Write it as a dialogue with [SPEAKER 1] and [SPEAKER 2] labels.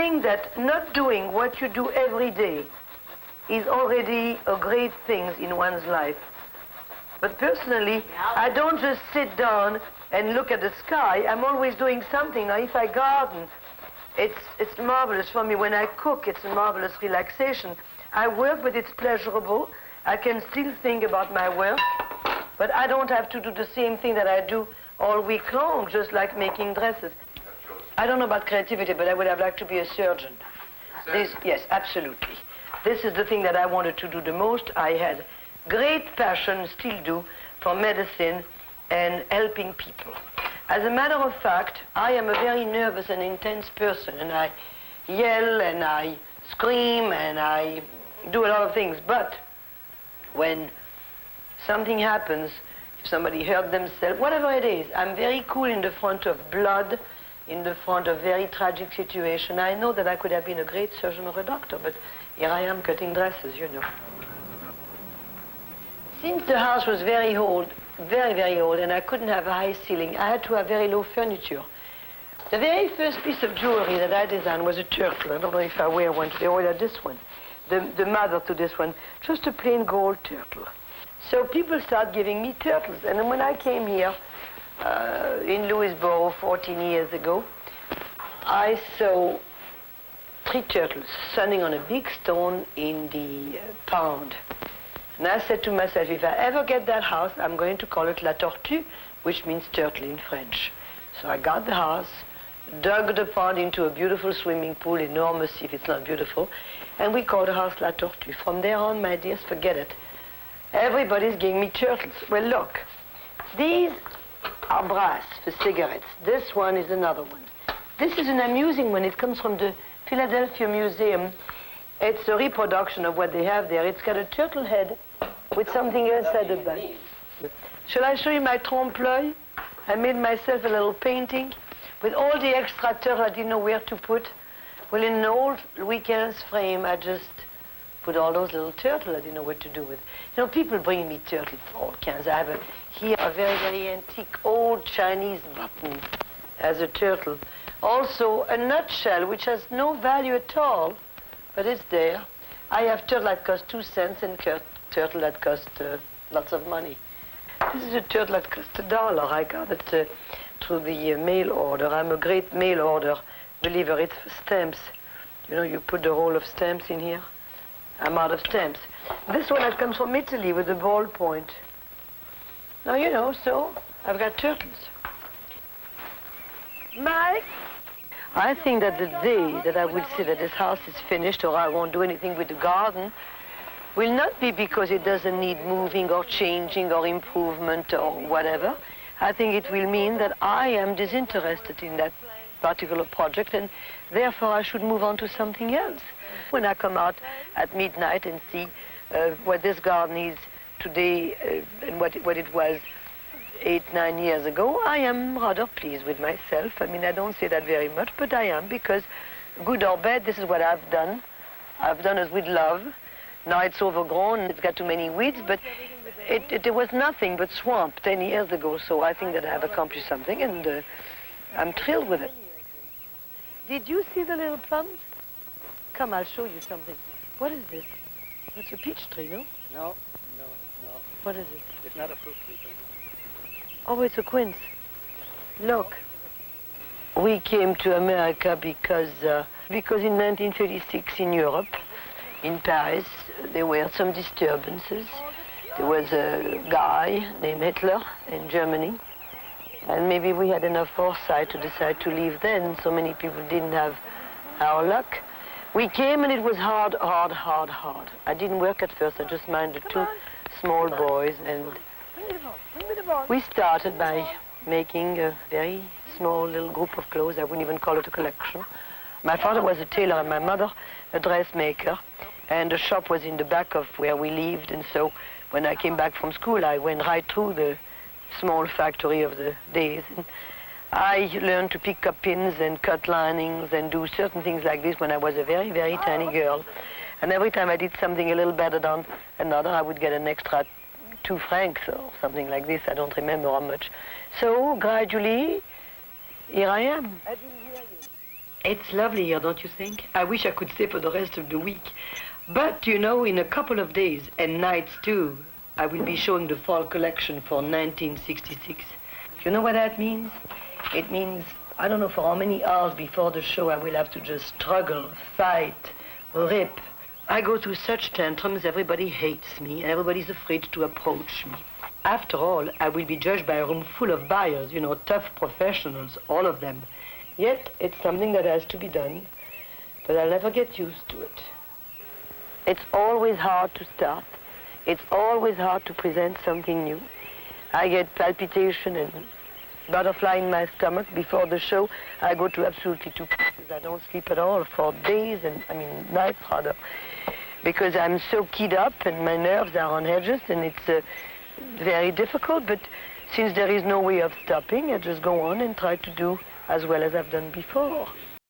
[SPEAKER 1] think that not doing what you do every day is already a great thing in one's life. But personally, I don't just sit down and look at the sky. I'm always doing something. Now, if I garden, it's marvelous for me. When I cook, it's a marvelous relaxation. I work, but it's pleasurable. I can still think about my work, but I don't have to do the same thing that I do all week long, just like making dresses. I don't know about creativity, but I would have liked to be a surgeon. Yes, absolutely. This is the thing that I wanted to do the most. I had great passion, still do, for medicine and helping people. As a matter of fact, I am a very nervous and intense person, and I yell and I scream and I do a lot of things. But when something happens, if somebody hurt themselves, whatever it is, I'm very cool in the front of blood, in the front of very tragic situation. I know that I could have been a great surgeon or a doctor, but here I am cutting dresses, you know. Since the house was very old, very, very old, and I couldn't have a high ceiling, I had to have very low furniture. The very first piece of jewelry that I designed was a turtle. I don't know if I wear one today. Or this one, the mother to this one, just a plain gold turtle. So people start giving me turtles. And then when I came here in Louisboro 14 years ago, I saw 3 turtles standing on a big stone in the pond. And I said to myself, if I ever get that house, I'm going to call it La Tortue, which means turtle in French. So I got the house, dug the pond into a beautiful swimming pool, enormous if it's not beautiful, and we called the house La Tortue. From there on, my dears, forget it. Everybody's giving me turtles. Well, look, these are brass for cigarettes. This one is another one. This is an amusing one. It comes from the Philadelphia Museum. It's a reproduction of what they have there. It's got a turtle head with something else at the back. Shall I show you my trompe-l'oeil? I made myself a little painting with all the extra turtle I didn't know where to put. Well, in an old weekend's frame, I just put all those little turtles I didn't know what to do with. You know, people bring me turtles of all kinds. I have here a very, very antique old Chinese button as a turtle. Also, a nutshell, which has no value at all, but it's there. I have turtle that cost 2 cents and turtle that cost lots of money. This is a turtle that cost $1. I got it through the mail order. I'm a great mail order believer. It's for stamps. You know, you put the roll of stamps in here. I'm out of stamps. This one that comes from Italy with a ballpoint. Now, you know, so I've got turtles. Mike? I think that the day that I will say that this house is finished or I won't do anything with the garden will not be because it doesn't need moving or changing or improvement or whatever. I think it will mean that I am disinterested in that particular project and therefore I should move on to something else. When I come out at midnight and see what this garden is today and what it was 8, 9 years ago, I am rather pleased with myself. I mean, I don't say that very much, but I am, because good or bad, this is what I've done. I've done it with love. Now it's overgrown, it's got too many weeds, but it was nothing but swamp 10 years ago, so I think that I have accomplished something, and I'm thrilled with it. Did you see the little plums? Come, I'll show you something. What is this? It's a peach tree, no?
[SPEAKER 2] No.
[SPEAKER 1] What is it?
[SPEAKER 2] It's not a fruit tree.
[SPEAKER 1] Oh, it's a quince. Look. We came to America because in 1936 in Europe, in Paris, there were some disturbances. There was a guy named Hitler in Germany, and maybe we had enough foresight to decide to leave then. So many people didn't have our luck. We came and it was hard. I didn't work at first. I just minded 2 small boys, and we started by making a very small little group of clothes. I wouldn't even call it a collection. My father was a tailor and my mother a dressmaker, and the shop was in the back of where we lived, and so when I came back from school, I went right through the small factory of the days. And I learned to pick up pins and cut linings and do certain things like this when I was a very, very tiny girl. And every time I did something a little better than another, I would get an extra 2 francs or something like this. I don't remember how much. So gradually, here I am. It's lovely here, don't you think? I wish I could stay for the rest of the week. But, you know, in a couple of days, and nights too, I will be showing the fall collection for 1966. You know what that means? It means, I don't know for how many hours before the show I will have to just struggle, fight, rip. I go through such tantrums, everybody hates me, and everybody's afraid to approach me. After all, I will be judged by a room full of buyers, you know, tough professionals, all of them. Yet, it's something that has to be done, but I'll never get used to it. It's always hard to start. It's always hard to present something new. I get palpitation and butterfly in my stomach before the show. I go to absolutely two pieces. I don't sleep at all for days, nights rather, because I'm so keyed up and my nerves are on edges, and it's very difficult. But since there is no way of stopping, I just go on and try to do as well as I've done before.